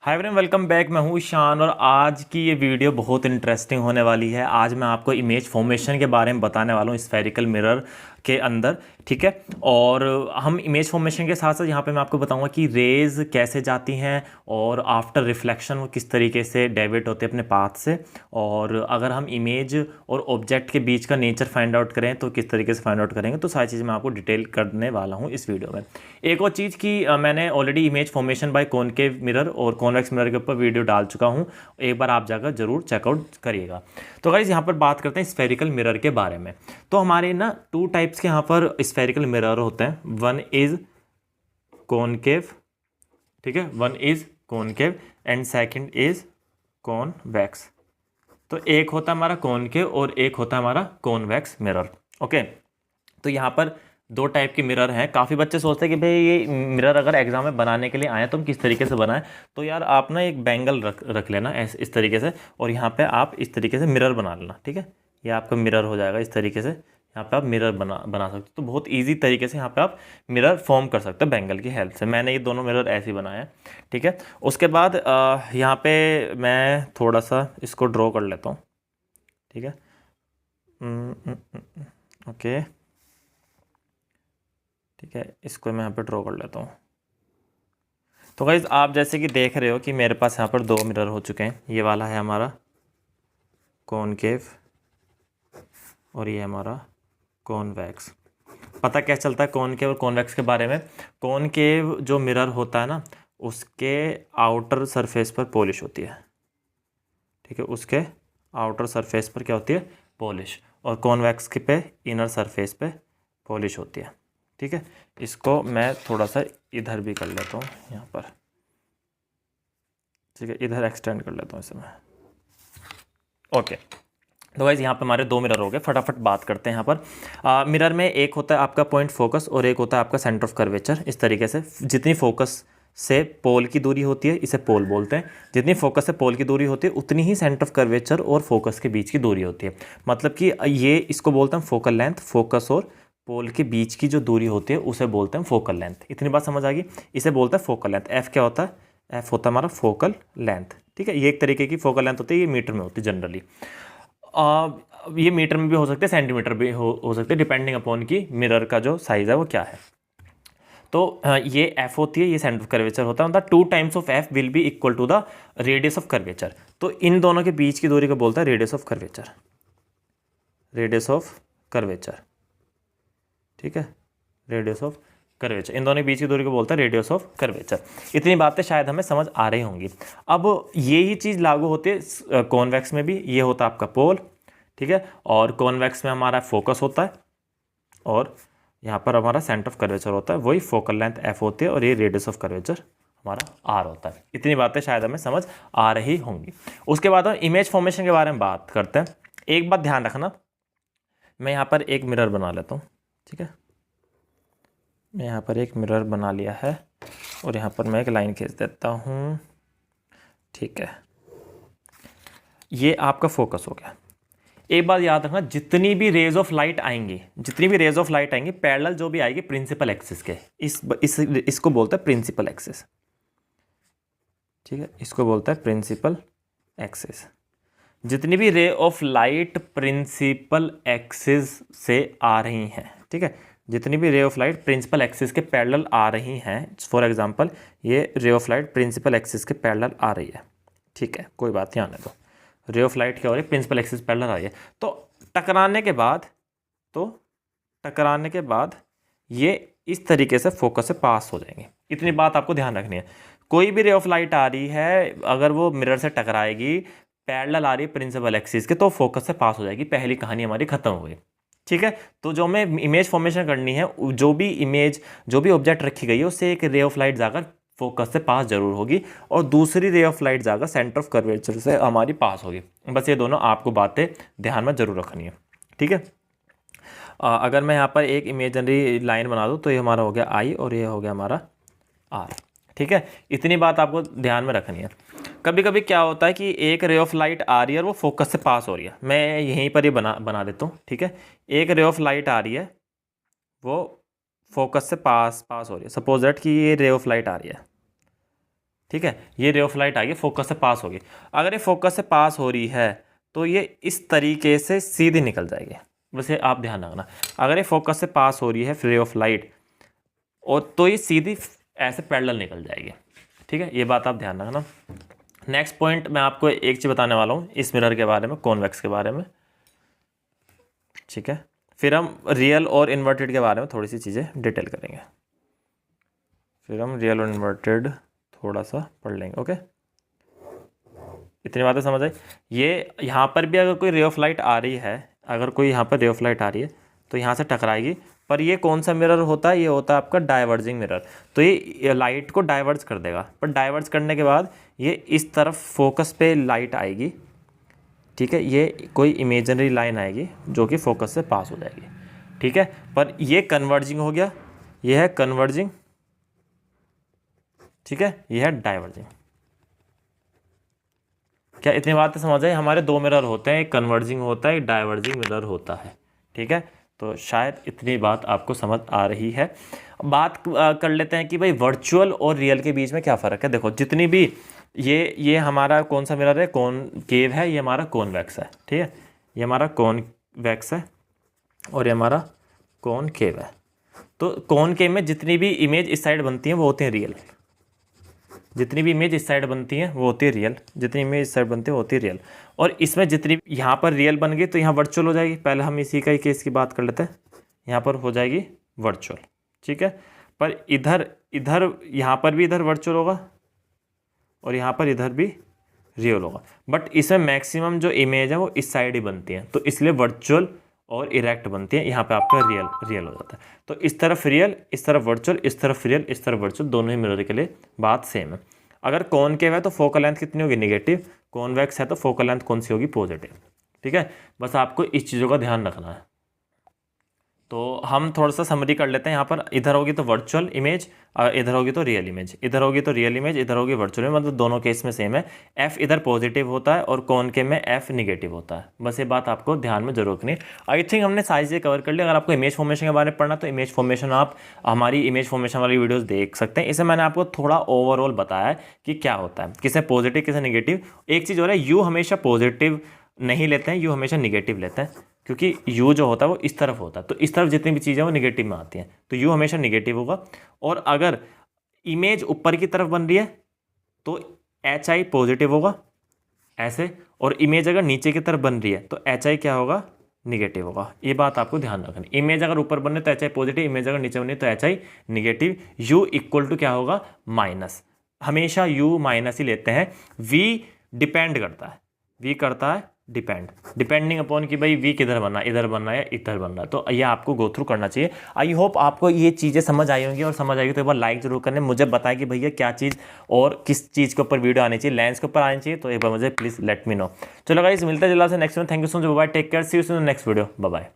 Hi everyone, welcome back. मैं हूँ ईशान और आज की ये वीडियो बहुत इंटरेस्टिंग होने वाली है। आज मैं आपको इमेज फॉर्मेशन के बारे में बताने वाला हूँ स्फेरिकल मिरर के अंदर। ठीक है, और हम इमेज फॉर्मेशन के साथ साथ यहाँ पे मैं आपको बताऊंगा कि रेज कैसे जाती हैं और आफ्टर रिफ्लेक्शन वो किस तरीके से डेविएट होते हैं अपने पाथ से, और अगर हम इमेज और ऑब्जेक्ट के बीच का नेचर फाइंड आउट करें तो किस तरीके से फाइंड आउट करेंगे। तो सारी चीज़ें मैं आपको डिटेल करने वाला हूँ इस वीडियो में। एक और चीज़ कि मैंने already image formation by concave mirror और कॉन्वेक्स मिरर के ऊपर वीडियो डाल चुका हूँ, एक बार आप जाकर जरूर चेकआउट करिएगा। तो गाइस यहाँ पर बात करते हैं स्फेरिकल मिरर के बारे में। तो हमारे ना टू टाइप्स के यहाँ पर स्फेरिकल मिरर होते हैं। वन इज कॉनकेव, ठीक है, one is concave and second is convex. तो एक होता है हमारा कॉनकेव और एक होता है हमारा कॉन्वेक्स मिरर। ओके, तो यहाँ पर दो टाइप के मिरर हैं। काफ़ी बच्चे सोचते हैं कि भाई ये मिरर अगर एग्जाम में बनाने के लिए आए तो हम किस तरीके से बनाएं। तो यार आप ना एक बैंगल रख लेना ऐसे इस तरीके से, और यहाँ पे आप इस तरीके से मिरर बना लेना। ठीक है, ये आपका मिरर हो जाएगा इस तरीके से। यहाँ पे आप मिरर बना सकते हो। तो बहुत ईजी तरीके से यहाँ पे आप मिरर फॉर्म कर सकते हो बैंगल की हेल्प से। मैंने ये दोनों मिरर ऐसे ही बनाए हैं। ठीक है, उसके बाद यहाँ पे मैं थोड़ा सा इसको ड्रॉ कर लेता हूँ। ठीक है, ओके, ठीक है, इसको मैं यहाँ पे ड्रॉ कर लेता हूँ। तो गाइज आप जैसे कि देख रहे हो कि मेरे पास यहाँ पर दो मिरर हो चुके हैं। ये वाला है हमारा कॉनकेव और ये हमारा कॉन्वेक्स। पता क्या चलता है कॉनकेव और कॉन्वेक्स के बारे में? कॉनकेव जो मिरर होता है ना, उसके आउटर सरफेस पर पॉलिश होती है। ठीक है, उसके आउटर सरफेस पर क्या होती है? पॉलिश। और कॉन्वेक्स के पे इनर सरफेस पे पॉलिश होती है। ठीक है, इसको मैं थोड़ा सा इधर भी कर लेता हूँ यहाँ पर। ठीक है, इधर एक्सटेंड कर लेता हूँ इसे मैं। ओके, तो गाइस यहाँ पे हमारे दो मिरर हो गए। फटाफट बात करते हैं यहाँ पर। मिरर में एक होता है आपका पॉइंट फोकस और एक होता है आपका सेंटर ऑफ कर्वेचर। इस तरीके से जितनी फोकस से पोल की दूरी होती है इसे पोल बोलते हैं। जितनी फोकस से पोल की दूरी होती है उतनी ही सेंटर ऑफ कर्वेचर और फोकस के बीच की दूरी होती है। मतलब कि ये इसको बोलते हैं फोकल लेंथ। फोकस और पोल के बीच की जो दूरी होती है उसे बोलते हैं फोकल लेंथ। इतनी बात समझ आ गई? इसे बोलते हैं फोकल लेंथ। एफ क्या होता है? एफ होता है हमारा फोकल लेंथ। ठीक है, ये एक तरीके की फोकल लेंथ होती है। ये मीटर में होती है जनरली। ये मीटर में भी हो सकते हैं, सेंटीमीटर भी हो सकते हैं, डिपेंडिंग अपॉन की मिरर का जो साइज है वो क्या है। तो ये एफ होती है, ये सेंटर ऑफ कर्वेचर होता है। मतलब 2 times of F will be equal to the radius of curvature. तो इन दोनों के बीच की दूरी को बोलता है radius of curvature. Radius of curvature, ठीक है, रेडियस ऑफ कर्वेचर। इन दोनों के बीच की दूरी को बोलता है रेडियस ऑफ कर्वेचर। इतनी बातें शायद हमें समझ आ रही होंगी। अब ये ही चीज़ लागू होती है कॉन्वेक्स में भी। ये होता है आपका पोल, ठीक है, और कॉन्वेक्स में हमारा फोकस होता है और यहाँ पर हमारा सेंटर ऑफ कर्वेचर होता है। वही फोकल लेंथ एफ होती है और ये रेडियस ऑफ कर्वेचर हमारा आर होता है। इतनी बातें शायद हमें समझ आ रही होंगी। उसके बाद हम इमेज फॉर्मेशन के बारे में बात करते हैं। एक बात ध्यान रखना, मैं यहाँ पर एक मिरर बना लेता हूँ। ठीक है, मैं यहाँ पर एक मिरर बना लिया है और यहाँ पर मैं एक लाइन खींच देता हूँ। ठीक है, ये आपका फोकस हो गया। एक बात याद रखना, जितनी भी रेज ऑफ लाइट आएंगी पैरेलल जो भी आएगी प्रिंसिपल एक्सिस के, इसको बोलते हैं प्रिंसिपल एक्सिस। ठीक है, इसको बोलता है प्रिंसिपल एक्सिस। जितनी भी ray of light principal axis से आ रही हैं, ठीक है, जितनी भी ray of light principal axis के पैरेलल आ रही हैं, फॉर एग्जांपल ये ray of light principal axis के पैरेलल आ रही है। ठीक है, कोई बात नहीं, आने दो। रे ऑफ लाइट क्या हो रही है? प्रिंसिपल एक्सिस पैरेलल आ रही है। तो टकराने के बाद ये इस तरीके से फोकस से पास हो जाएंगे। इतनी बात आपको ध्यान रखनी है। कोई भी रे ऑफ लाइट आ रही है, अगर वो मिरर से टकराएगी, पैरेलल आ रही है प्रिंसिपल एक्सिस के, तो फोकस से पास हो जाएगी। पहली कहानी हमारी खत्म हो गई। ठीक है, तो जो हमें इमेज फॉर्मेशन करनी है, जो भी ऑब्जेक्ट रखी गई है उससे एक रे ऑफ लाइट जाकर फोकस से पास जरूर होगी और दूसरी रे ऑफ लाइट जाकर सेंटर ऑफ कर्वेचर से हमारी पास होगी। बस ये दोनों आपको बातें ध्यान में जरूर रखनी है। ठीक है, अगर मैं यहाँ पर एक इमेजनरी लाइन बना दूँ तो ये हमारा हो गया आई और ये हो गया हमारा आर। ठीक है, इतनी बात आपको ध्यान में रखनी है। कभी कभी क्या होता है कि एक रे ऑफ लाइट आ रही है और वो फोकस से पास हो रही है। मैं यहीं पर ही बना देता हूँ। ठीक है, एक रे ऑफ लाइट आ रही है, वो फोकस से पास हो रही है। सपोज दैट कि ये रे ऑफ लाइट आ रही है। ठीक है, ये रे ऑफ लाइट आ गई, फोकस से पास होगी। अगर ये फोकस से पास हो रही है तो ये इस तरीके से सीधी निकल जाएगी। वैसे आप ध्यान रखना, अगर ये फोकस से पास हो रही है रे ऑफ लाइट और तो ये सीधी ऐसे पैरेलल निकल जाएगी। ठीक है, ये बात आप ध्यान रखना। नेक्स्ट पॉइंट मैं आपको एक चीज़ बताने वाला हूँ इस मिरर के बारे में, कॉन्वेक्स के बारे में। ठीक है, फिर हम रियल और इन्वर्टेड के बारे में थोड़ी सी चीज़ें डिटेल करेंगे, फिर हम रियल और इन्वर्टेड थोड़ा सा पढ़ लेंगे। ओके, इतनी बातें समझ आई। ये यहाँ पर भी अगर कोई रे ऑफ लाइट आ रही है, अगर कोई यहाँ पर रे ऑफ लाइट आ रही है तो यहाँ से टकराएगी, पर ये कौन सा मिरर होता है, ये होता है आपका डाइवर्जिंग मिरर। तो ये लाइट को डाइवर्ज कर देगा, पर डाइवर्ज करने के बाद ये इस तरफ फोकस पे लाइट आएगी। ठीक है, ये कोई इमेजिनरी लाइन आएगी जो कि फोकस से पास हो जाएगी। ठीक है, पर ये कन्वर्जिंग हो गया, ये है कन्वर्जिंग। ठीक है, ये है डाइवर्जिंग। क्या इतनी बातें समझ आई? हमारे दो मिरर होते हैं, एक कन्वर्जिंग होता है, एक डाइवर्जिंग मिरर होता है। ठीक है, तो शायद इतनी बात आपको समझ आ रही है। बात कर लेते हैं कि भाई वर्चुअल और रियल के बीच में क्या फ़र्क है। देखो, जितनी भी ये हमारा कौन सा मिरर है, कॉनकेव है, ये हमारा कॉन्वेक्स है। ठीक है, ये हमारा कॉन्वेक्स है और ये हमारा कॉनकेव है। तो कॉनकेव में जितनी भी इमेज इस साइड बनती हैं वो होती हैं रियल, जितनी भी इमेज इस साइड बनती हैं वो होती है रियल, जितनी इमेज इस साइड बनती है वो होती है रियल। और इसमें जितनी यहाँ पर रियल बन गई तो यहाँ वर्चुअल हो जाएगी। पहले हम इसी का ही केस की बात कर लेते हैं, यहाँ पर हो जाएगी वर्चुअल। ठीक है, पर इधर यहाँ पर भी इधर वर्चुअल होगा और यहाँ पर इधर भी रियल होगा, बट इसमें मैक्सिमम जो इमेज है वो इस साइड ही बनती है, तो इसलिए वर्चुअल और इरेक्ट बनती है। यहाँ पे आपका रियल हो जाता है। तो इस तरफ रियल, इस तरफ वर्चुअल, इस तरफ रियल, इस तरफ वर्चुअल, दोनों ही मिरर के लिए बात सेम है। अगर कॉनकेव है तो फोकल लेंथ कितनी होगी, नेगेटिव। कॉन्वेक्स है तो फोकल लेंथ कौन सी होगी, पॉजिटिव। ठीक है, बस आपको इस चीज़ों का ध्यान रखना है। तो हम थोड़ा सा समरी कर लेते हैं। यहाँ पर इधर होगी तो वर्चुअल इमेज, इधर होगी तो रियल इमेज, इधर होगी तो रियल इमेज, इधर होगी वर्चुअल इमेज, मतलब दोनों केस में सेम है। एफ इधर पॉजिटिव होता है और कॉनकेव में एफ निगेटिव होता है। बस ये बात आपको ध्यान में जरूर रखनी है। आई थिंक हमने सारी चीज़ें कवर कर ली। अगर आपको इमेज फॉर्मेशन के बारे में पढ़ना तो इमेज फॉर्मेशन आप हमारी इमेज फॉर्मेशन वाली वीडियोज़ देख सकते हैं। इसे मैंने आपको थोड़ा ओवरऑल बताया है कि क्या होता है, किसे पॉजिटिव किसे निगेटिव। एक चीज़ हो रहा है, यू हमेशा पॉजिटिव नहीं लेते हैं, यू हमेशा निगेटिव लेते हैं, क्योंकि यू जो होता है वो इस तरफ होता है, तो इस तरफ जितनी भी चीज़ें वो निगेटिव में आती हैं, तो यू हमेशा निगेटिव होगा। और अगर इमेज ऊपर की तरफ बन रही है तो एच आई पॉजिटिव होगा ऐसे, और इमेज अगर नीचे की तरफ बन रही है तो एच आई क्या होगा, निगेटिव होगा। ये बात आपको ध्यान रखनी। इमेज अगर ऊपर बन रही है तो एच आई पॉजिटिव, इमेज अगर नीचे बन रही है तो H I negative. U equal to क्या होगा, माइनस। हमेशा यू माइनस ही लेते हैं। वी डिपेंड करता है, वी करता है डिपेंडिंग अपॉन कि भाई वी किधर बनना है, इधर बनना है या इधर बनना है। तो ये आपको गो थ्रू करना चाहिए। आई होप आपको ये चीज़ें समझ आई होंगी, और समझ आएगी तो एक बार लाइक जरूर करने, मुझे बताएं कि भैया क्या चीज़ और किस चीज़ के ऊपर वीडियो आनी चाहिए, लेंस के ऊपर आनी चाहिए, तो एक बार मुझे प्लीज़ लेट मी नो। चलो गाइस, मिलते हैं जल्द से नेक्स्ट में। Thank you so much, bye, take care, see you soon in next video, bye bye.